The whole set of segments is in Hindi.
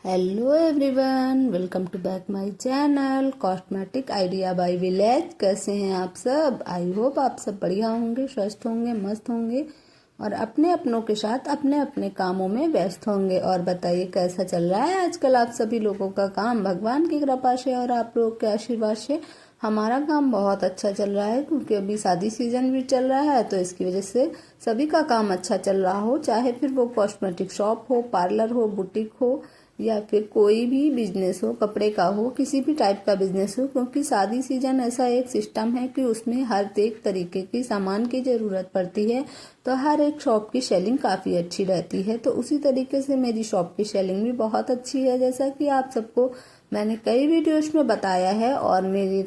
Hello everyone, welcome to back my channel cosmetic idea by village. कैसे हैं आप सब? आई होप आप सब बढ़िया होंगे, स्वस्थ होंगे, मस्त होंगे और अपने अपनों के साथ अपने अपने कामों में व्यस्त होंगे। और बताइए कैसा चल रहा है आजकल आप सभी लोगों का काम? भगवान की कृपा से और आप लोग के आशीर्वाद से हमारा काम बहुत अच्छा चल रहा है, क्योंकि अभी शादी सीजन भी चल रहा है, तो इसकी वजह से सभी का काम अच्छा चल रहा हो, चाहे फिर वो कॉस्मेटिक शॉप हो, पार्लर हो, बुटीक हो या फिर कोई भी बिजनेस हो, कपड़े का हो, किसी भी टाइप का बिजनेस हो। क्योंकि शादी सीजन ऐसा एक सिस्टम है कि उसमें हर एक तरीके की सामान की जरूरत पड़ती है, तो हर एक शॉप की सेलिंग काफ़ी अच्छी रहती है। तो उसी तरीके से मेरी शॉप की सेलिंग भी बहुत अच्छी है, जैसा कि आप सबको मैंने कई वीडियोस में बताया है। और मैंने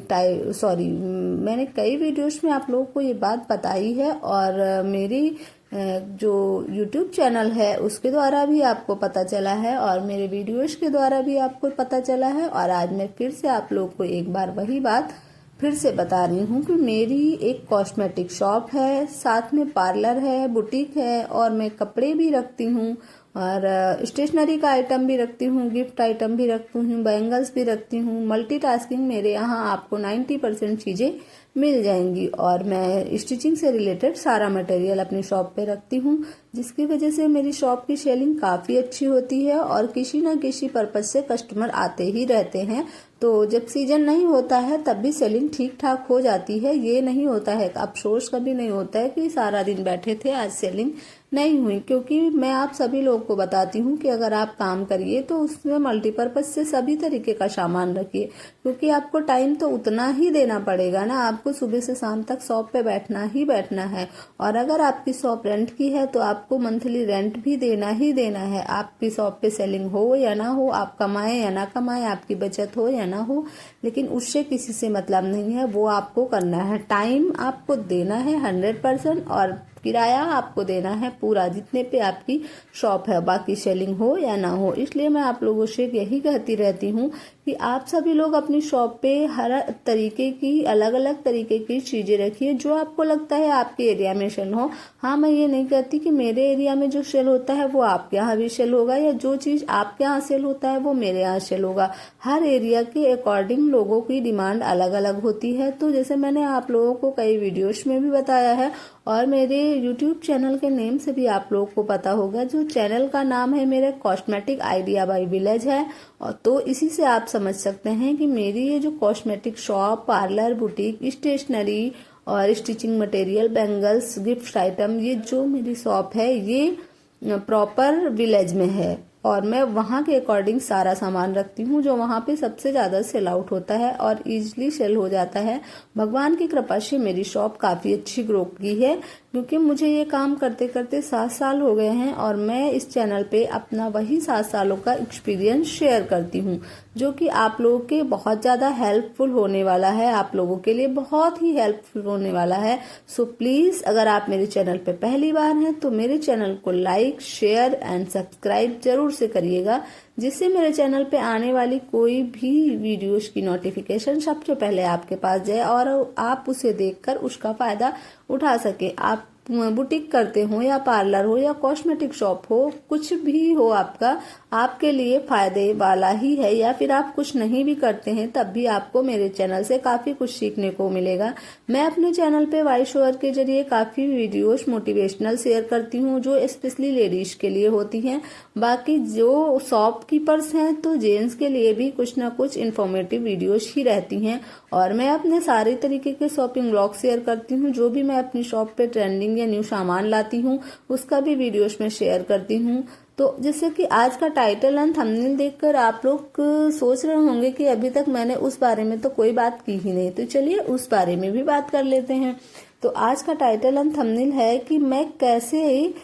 कई वीडियोस में आप लोगों को ये बात बताई है, और मेरी जो YouTube चैनल है उसके द्वारा भी आपको पता चला है, और मेरे वीडियोस के द्वारा भी आपको पता चला है। और आज मैं फिर से आप लोगों को एक बार वही बात फिर से बता रही हूँ कि मेरी एक कॉस्मेटिक शॉप है, साथ में पार्लर है, बुटीक है, और मैं कपड़े भी रखती हूँ और स्टेशनरी का आइटम भी रखती हूँ, गिफ्ट आइटम भी रखती हूँ, बैंगल्स भी रखती हूँ। मल्टीटास्किंग मेरे यहाँ आपको 90% चीज़ें मिल जाएंगी। और मैं स्टिचिंग से रिलेटेड सारा मटेरियल अपनी शॉप पे रखती हूँ, जिसकी वजह से मेरी शॉप की सेलिंग काफ़ी अच्छी होती है और किसी न किसी पर्पज से कस्टमर आते ही रहते हैं। तो जब सीजन नहीं होता है तब भी सेलिंग ठीक ठाक हो जाती है। ये नहीं होता है, अफसोस कभी नहीं होता है कि सारा दिन बैठे थे आज सेलिंग नहीं हुई, क्योंकि मैं आप सभी लोगों को बताती हूँ कि अगर आप काम करिए तो उसमें मल्टीपर्पज से सभी तरीके का सामान रखिए, क्योंकि आपको टाइम तो उतना ही देना पड़ेगा ना। आपको सुबह से शाम तक शॉप पे बैठना ही बैठना है, और अगर आपकी शॉप रेंट की है तो आपको मंथली रेंट भी देना ही देना है। आपकी शॉप पे सेलिंग हो या ना हो, आप कमाए या ना कमाए, आपकी बचत हो या ना हो, लेकिन उससे किसी से मतलब नहीं है, वो आपको करना है। टाइम आपको देना है 100%, और किराया आपको देना है पूरा, जितने पे आपकी शॉप है, बाकी सेलिंग हो या ना हो। इसलिए मैं आप लोगों से यही कहती रहती हूँ कि आप सभी लोग अपनी शॉप पे हर तरीके की अलग अलग तरीके की चीजें रखिए, जो आपको लगता है आपके एरिया में सेल हो। हाँ, मैं ये नहीं कहती कि मेरे एरिया में जो सेल होता है वो आपके यहाँ भी सेल होगा, या जो चीज आपके यहाँ सेल होता है वो मेरे यहाँ सेल होगा। हर एरिया के अकॉर्डिंग लोगों की डिमांड अलग अलग होती है। तो जैसे मैंने आप लोगों को कई वीडियोस में भी बताया है, और मेरे YouTube चैनल के नेम से भी आप लोगों को पता होगा, जो चैनल का नाम है मेरे कॉस्मेटिक आइडिया बाय विलेज है। और तो इसी से आप समझ सकते हैं कि मेरी ये जो cosmetic shop, parlour, boutique, stationery और stitching material, bangles, gift item, ये जो मेरी शॉप है ये प्रॉपर विलेज में है, और मैं वहाँ के अकॉर्डिंग सारा सामान रखती हूँ, जो वहाँ पे सबसे ज़्यादा सेल आउट होता है और इजीली सेल हो जाता है। भगवान की कृपा से मेरी शॉप काफ़ी अच्छी ग्रो की है, क्योंकि मुझे ये काम करते करते 7 साल हो गए हैं, और मैं इस चैनल पे अपना वही 7 सालों का एक्सपीरियंस शेयर करती हूँ, जो कि आप लोगों के बहुत ज़्यादा हेल्पफुल होने वाला है, आप लोगों के लिए बहुत ही हेल्पफुल होने वाला है। सो प्लीज़, अगर आप मेरे चैनल पे पहली बार हैं तो मेरे चैनल को लाइक, शेयर एंड सब्सक्राइब जरूर से करिएगा, जिससे मेरे चैनल पे आने वाली कोई भी वीडियोस की नोटिफिकेशन सबसे पहले आपके पास जाए और आप उसे देखकर उसका फायदा उठा सके। आप बुटीक करते हो या पार्लर हो या कॉस्मेटिक शॉप हो, कुछ भी हो आपका, आपके लिए फायदे वाला ही है। या फिर आप कुछ नहीं भी करते हैं तब भी आपको मेरे चैनल से काफी कुछ सीखने को मिलेगा। मैं अपने चैनल पे वॉइस ओवर के जरिए काफी वीडियोस मोटिवेशनल शेयर करती हूँ, जो स्पेशली लेडीज के लिए होती हैं। बाकी जो शॉपकीपर्स हैं तो जेंट्स के लिए भी कुछ ना कुछ इन्फॉर्मेटिव वीडियोस ही रहती हैं। और मैं अपने सारे तरीके के शॉपिंग ब्लॉग शेयर करती हूँ, जो भी मैं अपनी शॉप पे ट्रेंडिंग या न्यू सामान लाती हूँ उसका भी वीडियोस में शेयर करती हूँ। तो जैसे कि आज का टाइटल एंड थंबनेल देखकर आप लोग सोच रहे होंगे कि अभी तक मैंने उस बारे में तो कोई बात की ही नहीं, तो चलिए उस बारे में भी बात कर लेते हैं। तो आज का टाइटल एंड थंबनेल है कि मैं कैसे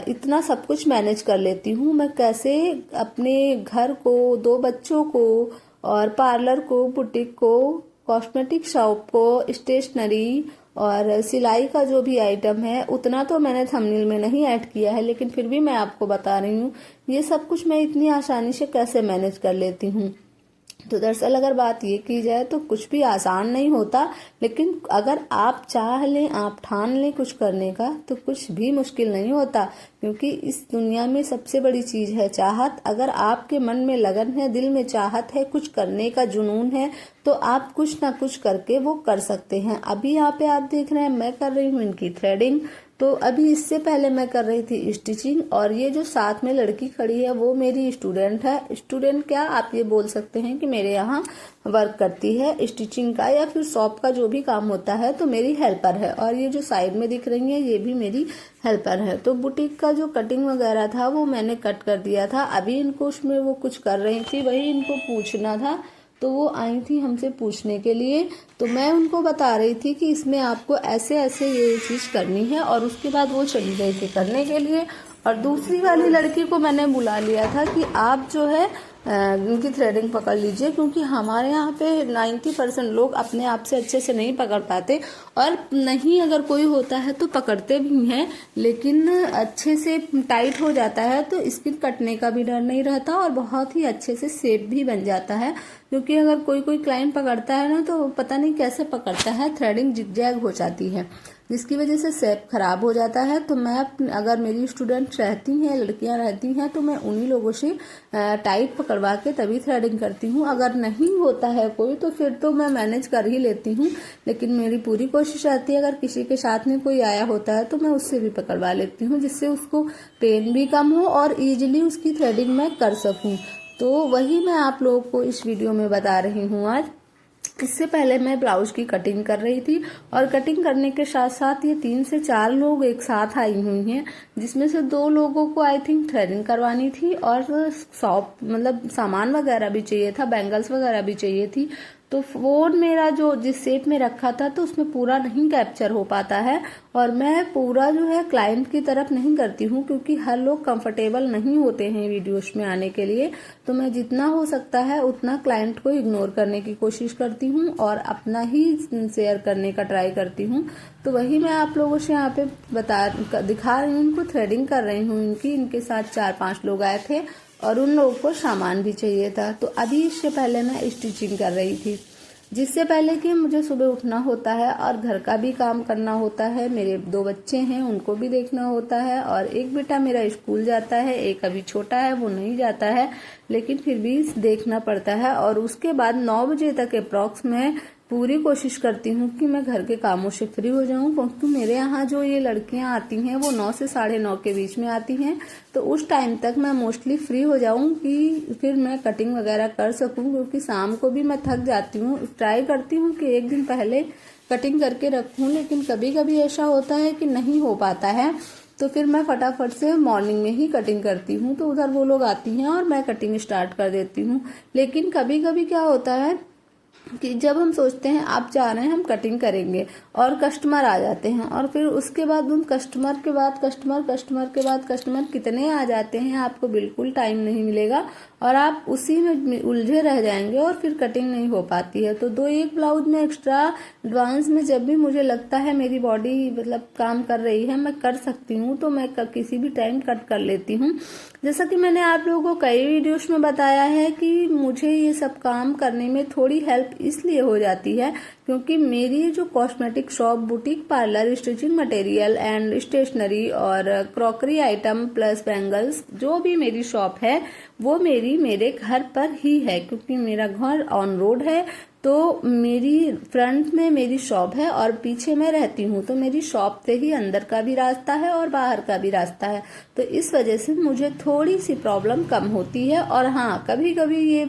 इतना सब कुछ मैनेज कर लेती हूँ, मैं कैसे अपने घर को, 2 बच्चों को और पार्लर को, बुटीक को, कॉस्मेटिक शॉप को, स्टेशनरी और सिलाई का जो भी आइटम है, उतना तो मैंने थंबनेल में नहीं ऐड किया है, लेकिन फिर भी मैं आपको बता रही हूँ ये सब कुछ मैं इतनी आसानी से कैसे मैनेज कर लेती हूँ। तो दरअसल अगर बात ये की जाए तो कुछ भी आसान नहीं होता, लेकिन अगर आप चाह लें, आप ठान लें कुछ करने का, तो कुछ भी मुश्किल नहीं होता। क्योंकि इस दुनिया में सबसे बड़ी चीज है चाहत। अगर आपके मन में लगन है, दिल में चाहत है, कुछ करने का जुनून है, तो आप कुछ ना कुछ करके वो कर सकते हैं। अभी यहाँ पे आप देख रहे हैं मैं कर रही हूँ इनकी थ्रेडिंग, तो अभी इससे पहले मैं कर रही थी स्टिचिंग। और ये जो साथ में लड़की खड़ी है वो मेरी स्टूडेंट है। स्टूडेंट क्या, आप ये बोल सकते हैं कि मेरे यहाँ वर्क करती है स्टिचिंग का या फिर शॉप का जो भी काम होता है, तो मेरी हेल्पर है। और ये जो साइड में दिख रही है ये भी मेरी हेल्पर है। तो बुटीक का जो कटिंग वगैरह था वो मैंने कट कर दिया था। अभी इनको उसमें वो कुछ कर रही थी, वही इनको पूछना था, तो वो आई थी हमसे पूछने के लिए। तो मैं उनको बता रही थी कि इसमें आपको ऐसे ऐसे ये चीज करनी है, और उसके बाद वो चली गई थी करने के लिए। और दूसरी वाली लड़की को मैंने बुला लिया था कि आप जो है इनकी थ्रेडिंग पकड़ लीजिए, क्योंकि हमारे यहाँ पे 90% लोग अपने आप से अच्छे से नहीं पकड़ पाते, और नहीं अगर कोई होता है तो पकड़ते भी हैं, लेकिन अच्छे से टाइट हो जाता है तो स्किन कटने का भी डर नहीं रहता, और बहुत ही अच्छे से शेप भी बन जाता है। क्योंकि अगर कोई क्लाइंट पकड़ता है ना, तो पता नहीं कैसे पकड़ता है, थ्रेडिंग जिगजैग हो जाती है, जिसकी वजह से शेप खराब हो जाता है। तो मैं अगर मेरी स्टूडेंट रहती हैं, लड़कियां रहती हैं, तो मैं उन्हीं लोगों से टाइट पकड़वा के तभी थ्रेडिंग करती हूँ। अगर नहीं होता है कोई तो फिर तो मैं मैनेज कर ही लेती हूँ, लेकिन मेरी पूरी कोशिश रहती है अगर किसी के साथ में कोई आया होता है तो मैं उससे भी पकड़वा लेती हूँ, जिससे उसको पेन भी कम हो और ईजिली उसकी थ्रेडिंग मैं कर सकूँ। तो वही मैं आप लोगों को इस वीडियो में बता रही हूँ आज। इससे पहले मैं ब्लाउज की कटिंग कर रही थी, और कटिंग करने के साथ साथ ये 3 से 4 लोग एक साथ आई हुई हैं, जिसमें से 2 लोगों को आई थिंक थ्रेडिंग करवानी थी, और शॉप मतलब सामान वगैरह भी चाहिए था, बैंगल्स वगैरह भी चाहिए थी। तो फोन मेरा जो जिस शेप में रखा था तो उसमें पूरा नहीं कैप्चर हो पाता है, और मैं पूरा जो है क्लाइंट की तरफ नहीं करती हूँ, क्योंकि हर लोग कंफर्टेबल नहीं होते हैं वीडियोस में आने के लिए। तो मैं जितना हो सकता है उतना क्लाइंट को इग्नोर करने की कोशिश करती हूँ और अपना ही शेयर करने का ट्राई करती हूँ। तो वही मैं आप लोगों से यहाँ पे दिखा रही हूँ, इनको थ्रेडिंग कर रही हूँ इनके साथ 4-5 लोग आए थे, और उन लोगों को सामान भी चाहिए था। तो अभी इससे पहले मैं स्टिचिंग कर रही थी, जिससे पहले कि मुझे सुबह उठना होता है और घर का भी काम करना होता है। मेरे 2 बच्चे हैं, उनको भी देखना होता है, और एक बेटा मेरा स्कूल जाता है, एक अभी छोटा है वो नहीं जाता है, लेकिन फिर भी देखना पड़ता है। और उसके बाद 9 बजे तक अप्रॉक्स में पूरी कोशिश करती हूँ कि मैं घर के कामों से फ्री हो जाऊं, क्योंकि मेरे यहाँ जो ये लड़कियां आती हैं वो 9 से 9:30 के बीच में आती हैं। तो उस टाइम तक मैं मोस्टली फ्री हो जाऊं कि फिर मैं कटिंग वगैरह कर सकूं, क्योंकि शाम को भी मैं थक जाती हूँ। ट्राई करती हूँ कि एक दिन पहले कटिंग करके रखूं, लेकिन कभी कभी ऐसा होता है कि नहीं हो पाता है, तो फिर मैं फटाफट से मॉर्निंग में ही कटिंग करती हूँ। तो उधर वो लोग आती हैं और मैं कटिंग स्टार्ट कर देती हूँ। लेकिन कभी कभी क्या होता है कि जब हम सोचते हैं आप जा रहे हैं हम कटिंग करेंगे, और कस्टमर आ जाते हैं, और फिर उसके बाद उन कस्टमर के बाद कस्टमर कितने आ जाते हैं, आपको बिल्कुल टाइम नहीं मिलेगा, और आप उसी में उलझे रह जाएंगे, और फिर कटिंग नहीं हो पाती है। तो 2-1 ब्लाउज में एक्स्ट्रा एडवांस में जब भी मुझे लगता है मेरी बॉडी मतलब काम कर रही है, मैं कर सकती हूँ, तो मैं किसी भी टाइम कट कर लेती हूँ। जैसा कि मैंने आप लोगों को कई वीडियोस में बताया है कि मुझे ये सब काम करने में थोड़ी हेल्प इसलिए हो जाती है, क्योंकि मेरी जो cosmetic shop, boutique, parlour, stitching material and stationery और क्रॉकरी आइटम प्लस बैंगल्स, जो भी मेरी शॉप है वो मेरे घर पर ही है, क्योंकि मेरा घर ऑन रोड है। तो मेरी फ्रंट में मेरी शॉप है और पीछे मैं रहती हूँ, तो मेरी शॉप से ही अंदर का भी रास्ता है और बाहर का भी रास्ता है। तो इस वजह से मुझे थोड़ी सी प्रॉब्लम कम होती है। और हाँ, कभी कभी ये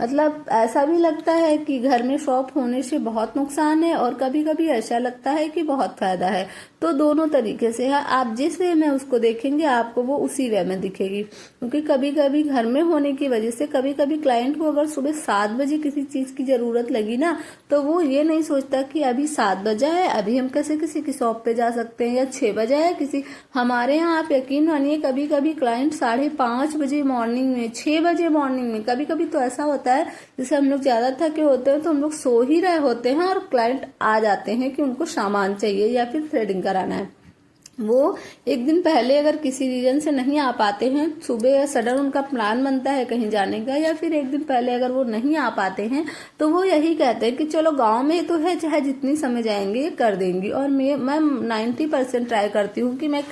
मतलब ऐसा भी लगता है कि घर में शॉप होने से बहुत नुकसान है, और कभी कभी ऐसा लगता है कि बहुत फायदा है। तो दोनों तरीके से है, आप जिस वे में उसको देखेंगे आपको वो उसी वे में दिखेगी। क्योंकि कभी कभी घर में होने की वजह से कभी कभी क्लाइंट को अगर सुबह 7 बजे किसी चीज की जरूरत लगी ना, तो वो ये नहीं सोचता कि अभी 7 बजा है, अभी हम कैसे किसी की शॉप पे जा सकते हैं, या 6 बजा है किसी। हमारे यहाँ आप यकीन मानिए कभी कभी क्लाइंट 5:30 बजे मॉर्निंग में, 6 बजे मॉर्निंग में, कभी कभी तो ऐसा होता है जैसे हम लोग ज्यादा थके होते हैं तो हम लोग सो ही रहे होते हैं और क्लाइंट आ जाते हैं कि उनको सामान चाहिए या फिर थ्रेडिंग कराना है। वो एक दिन पहले अगर किसी रीजन से नहीं आ पाते हैं, सुबह सडन उनका प्लान बनता है कहीं जाने का, या फिर एक दिन पहले अगर वो नहीं आ पाते हैं, तो वो यही कहते हैं कि चलो गांव में तो है, चाहे जितनी समय जाएंगे कर देंगी। और मैं 90% ट्राई करती हूँ कि मैं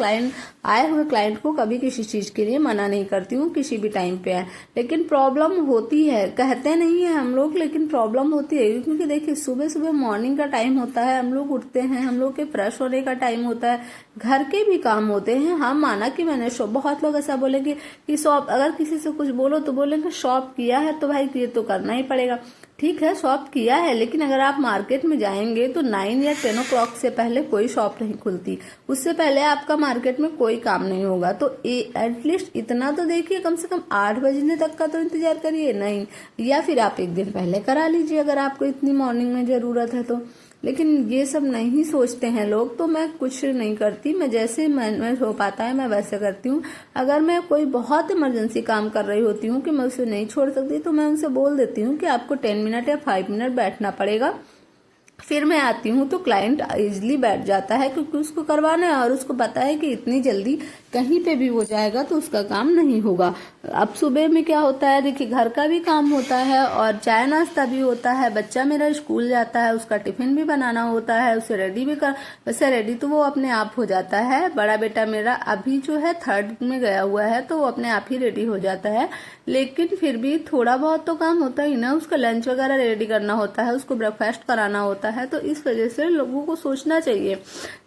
आए हुए क्लाइंट को कभी किसी चीज के लिए मना नहीं करती हूँ, किसी भी टाइम पे आए। लेकिन प्रॉब्लम होती है, कहते नहीं है हम लोग, लेकिन प्रॉब्लम होती है, क्योंकि देखिए सुबह सुबह मॉर्निंग का टाइम होता है, हम लोग उठते हैं, हम लोग के फ्रेश होने का टाइम होता है, घर के भी काम होते हैं। हम माना कि मैंने शॉप, बहुत लोग ऐसा बोलेंगे कि शॉप, अगर किसी से कुछ बोलो तो बोलेंगे शॉप किया है तो भाई ये तो करना ही पड़ेगा। ठीक है, शॉप किया है, लेकिन अगर आप मार्केट में जाएंगे तो 9 या 10 o'clock से पहले कोई शॉप नहीं खुलती, उससे पहले आपका मार्केट में कोई काम नहीं होगा। तो एटलीस्ट इतना तो देखिए, कम से कम 8 बजने तक का तो इंतजार करिए, नहीं, या फिर आप एक दिन पहले करा लीजिए अगर आपको इतनी मॉर्निंग में जरूरत है तो। लेकिन ये सब नहीं सोचते हैं लोग, तो मैं कुछ नहीं करती, मैं जैसे मैं हो पाता है मैं वैसे करती हूँ। अगर मैं कोई बहुत इमरजेंसी काम कर रही होती हूँ कि मैं उसे नहीं छोड़ सकती, तो मैं उनसे बोल देती हूँ कि आपको 10 मिनट या 5 मिनट बैठना पड़ेगा, फिर मैं आती हूँ। तो क्लाइंट इजिली बैठ जाता है, क्योंकि उसको करवाना है और उसको पता है कि इतनी जल्दी कहीं पे भी वो जाएगा तो उसका काम नहीं होगा। अब सुबह में क्या होता है, देखिए घर का भी काम होता है और चाय नाश्ता भी होता है, बच्चा मेरा स्कूल जाता है, उसका टिफिन भी बनाना होता है, उसे रेडी भी कर, वैसे रेडी तो वो अपने आप हो जाता है। बड़ा बेटा मेरा अभी जो है 3rd में गया हुआ है, तो वो अपने आप ही रेडी हो जाता है, लेकिन फिर भी थोड़ा बहुत तो काम होता ही ना, उसका लंच वगैरह रेडी करना होता है, उसको ब्रेकफास्ट कराना होता है। तो इस वजह से लोगों को सोचना चाहिए।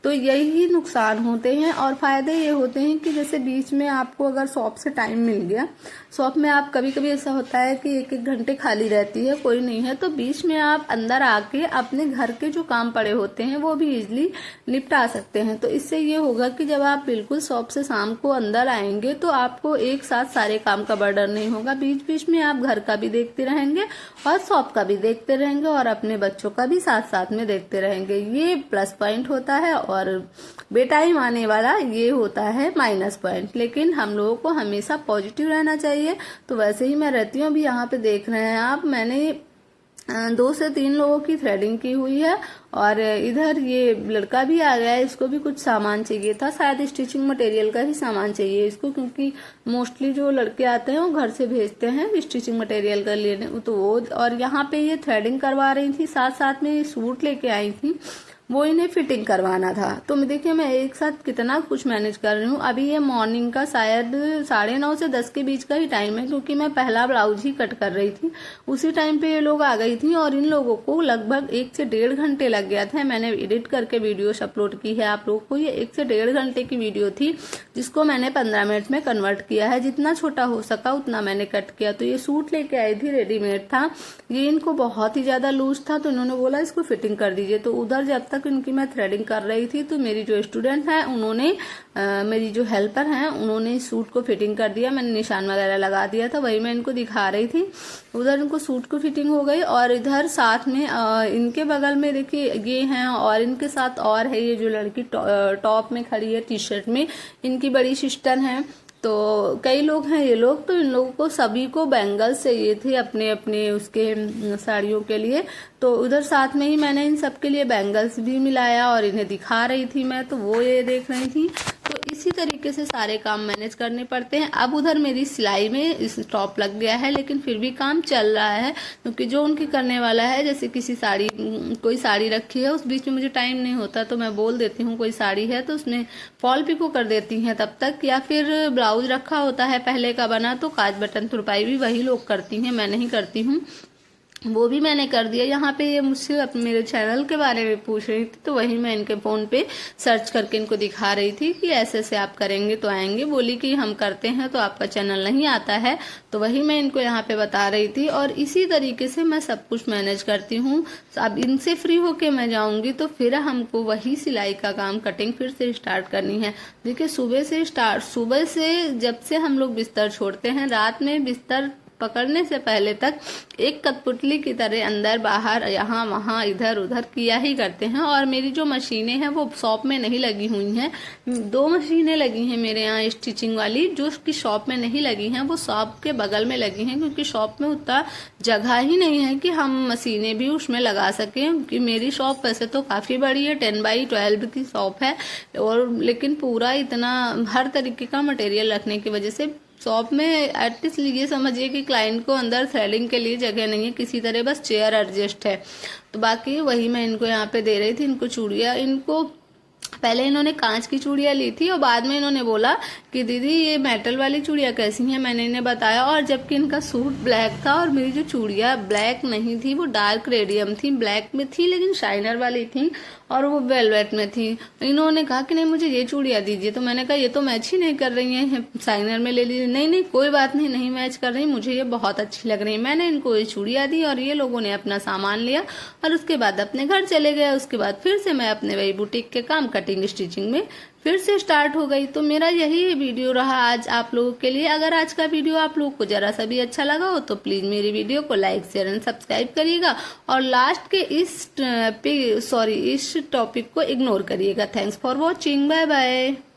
तो यही नुकसान होते हैं, और फायदे ये होते हैं कि जैसे बीच में आपको अगर शॉप से टाइम मिल गया, शॉप में आप कभी कभी ऐसा होता है कि 1-1 घंटे खाली रहती है, कोई नहीं है, तो बीच में आप अंदर आके अपने घर के जो काम पड़े होते हैं वो भी इजिली निपटा सकते हैं। तो इससे ये होगा कि जब आप बिल्कुल शॉप से शाम को अंदर आएंगे तो आपको एक साथ सारे काम का बर्डन नहीं होगा, बीच बीच में आप घर का भी देखते रहेंगे और शॉप का भी देखते रहेंगे और अपने बच्चों का भी साथ साथ में देखते रहेंगे। ये प्लस पॉइंट होता है, और बेटाइम आने वाला ये होता है माइनस पॉइंट। लेकिन हम लोगों को हमेशा पॉजिटिव रहना चाहिए। तो वैसे ही मैं रहती हूँ। अभी यहाँ पे देख रहे हैं आप, मैंने 2 से 3 लोगों की थ्रेडिंग की हुई है, और इधर ये लड़का भी आ गया है, इसको भी कुछ सामान चाहिए था, शायद स्टिचिंग मटेरियल का ही सामान चाहिए इसको, क्योंकि मोस्टली जो लड़के आते हैं वो घर से भेजते हैं स्टिचिंग मटेरियल का लेने, तो वो, और यहाँ पे ये थ्रेडिंग करवा रही थी, साथ साथ में सूट लेके आई थी, वो इन्हें फिटिंग करवाना था। तो मैं देखिए मैं एक साथ कितना कुछ मैनेज कर रही हूँ। अभी ये मॉर्निंग का शायद 9:30 से 10 के बीच का ही टाइम है, क्योंकि मैं पहला ब्लाउज ही कट कर रही थी, उसी टाइम पे ये लोग आ गई थी, और इन लोगों को लगभग 1 से 1.5 घंटे लग गया था। मैंने एडिट करके वीडियोस अपलोड की है आप लोगों को। ये 1 से 1.5 घंटे की वीडियो थी, जिसको मैंने 15 मिनट में कन्वर्ट किया है, जितना छोटा हो सका उतना मैंने कट किया। तो ये सूट लेके आई थी, रेडीमेड था, ये इनको बहुत ही ज्यादा लूज था, तो इन्होंने बोला इसको फिटिंग कर दीजिए। तो उधर जब तक इनकी मैं थ्रेडिंग कर रही थी, तो मेरी जो स्टूडेंट है उन्होंने मेरी जो हेल्पर हैं उन्होंने सूट को फिटिंग कर दिया, मैंने निशान वगैरह लगा दिया था, वही मैं इनको दिखा रही थी। उधर इनको सूट को फिटिंग हो गई, और इधर साथ में इनके बगल में देखिए ये हैं, और इनके साथ और है ये जो लड़की टॉप में खड़ी है, टी-शर्ट में, इनकी बड़ी सिस्टर हैं। तो कई लोग हैं ये लोग, तो इन लोगों को सभी को बैंगल्स चाहिए थे अपने अपने उसके साड़ियों के लिए। तो उधर साथ में ही मैंने इन सब के लिए बैंगल्स भी मिलाया और इन्हें दिखा रही थी मैं, तो वो ये देख रही थी। तो इसी तरीके से सारे काम मैनेज करने पड़ते हैं। अब उधर मेरी सिलाई में स्टॉप लग गया है, लेकिन फिर भी काम चल रहा है, क्योंकि जो उनकी करने वाला है, जैसे किसी साड़ी, कोई साड़ी रखी है, उस बीच में मुझे टाइम नहीं होता, तो मैं बोल देती हूँ कोई साड़ी है तो उसमें फॉल पिको कर देती हैं तब तक, या फिर ब्लाउज रखा होता है पहले का बना, तो काज बटन तुरपाई भी वही लोग करती हैं, मैं नहीं करती हूँ, वो भी मैंने कर दिया। यहाँ पे ये मुझसे मेरे चैनल के बारे में पूछ रही थी, तो वही मैं इनके फोन पे सर्च करके इनको दिखा रही थी कि ऐसे ऐसे आप करेंगे तो आएंगे। बोली कि हम करते हैं तो आपका चैनल नहीं आता है, तो वही मैं इनको यहाँ पे बता रही थी। और इसी तरीके से मैं सब कुछ मैनेज करती हूँ। अब इनसे फ्री होके मैं जाऊंगी तो फिर हमको वही सिलाई का काम, कटिंग फिर से स्टार्ट करनी है। देखिए सुबह से जब से हम लोग बिस्तर छोड़ते हैं, रात में बिस्तर पकड़ने से पहले तक एक कठपुतली की तरह अंदर बाहर यहाँ वहाँ इधर उधर किया ही करते हैं। और मेरी जो मशीनें हैं वो शॉप में नहीं लगी हुई हैं, 2 मशीनें लगी हैं मेरे यहाँ स्टिचिंग वाली, जो कि शॉप में नहीं लगी हैं, वो शॉप के बगल में लगी हैं, क्योंकि शॉप में उतना जगह ही नहीं है कि हम मशीनें भी उसमें लगा सकें। क्योंकि मेरी शॉप वैसे तो काफ़ी बड़ी है, 10x12 की शॉप है, और लेकिन पूरा इतना हर तरीके का मटेरियल रखने की वजह से शॉप में एटलीस्ट ये समझिए कि क्लाइंट को अंदर थ्रेडिंग के लिए जगह नहीं है, किसी तरह बस चेयर एडजस्ट है। तो बाकी वही मैं इनको यहाँ पे दे रही थी, इनको चूड़ियाँ, इनको पहले इन्होंने कांच की चूड़ियाँ ली थी और बाद में इन्होंने बोला कि दीदी ये मेटल वाली चूड़ियाँ कैसी हैं, मैंने इन्हें बताया। और जबकि इनका सूट ब्लैक था और मेरी जो चूड़ियाँ ब्लैक नहीं थी, वो डार्क रेडियम थी, ब्लैक में थी लेकिन शाइनर वाली थी और वो वेलवेट में थी। इन्होंने कहा कि नहीं मुझे ये चूड़ियाँ दीजिए, तो मैंने कहा ये तो मैच ही नहीं कर रही हैं, शाइनर में ले लीजिए। नहीं नहीं कोई बात नहीं, नहीं मैच कर रही, मुझे ये बहुत अच्छी लग रही है। मैंने इनको ये चूड़ियाँ दी और ये लोगों ने अपना सामान लिया और उसके बाद अपने घर चले गए। उसके बाद फिर से मैं अपने वही बुटीक के काम कटिंग स्टिचिंग में फिर से स्टार्ट हो गई। तो मेरा यही वीडियो रहा आज आप लोगों के लिए। अगर आज का वीडियो आप लोगों को जरा सा भी अच्छा लगा हो तो प्लीज मेरी वीडियो को लाइक शेयर एंड सब्सक्राइब करिएगा और लास्ट के इस टॉपिक को इग्नोर करिएगा। Thanks for watching, bye bye.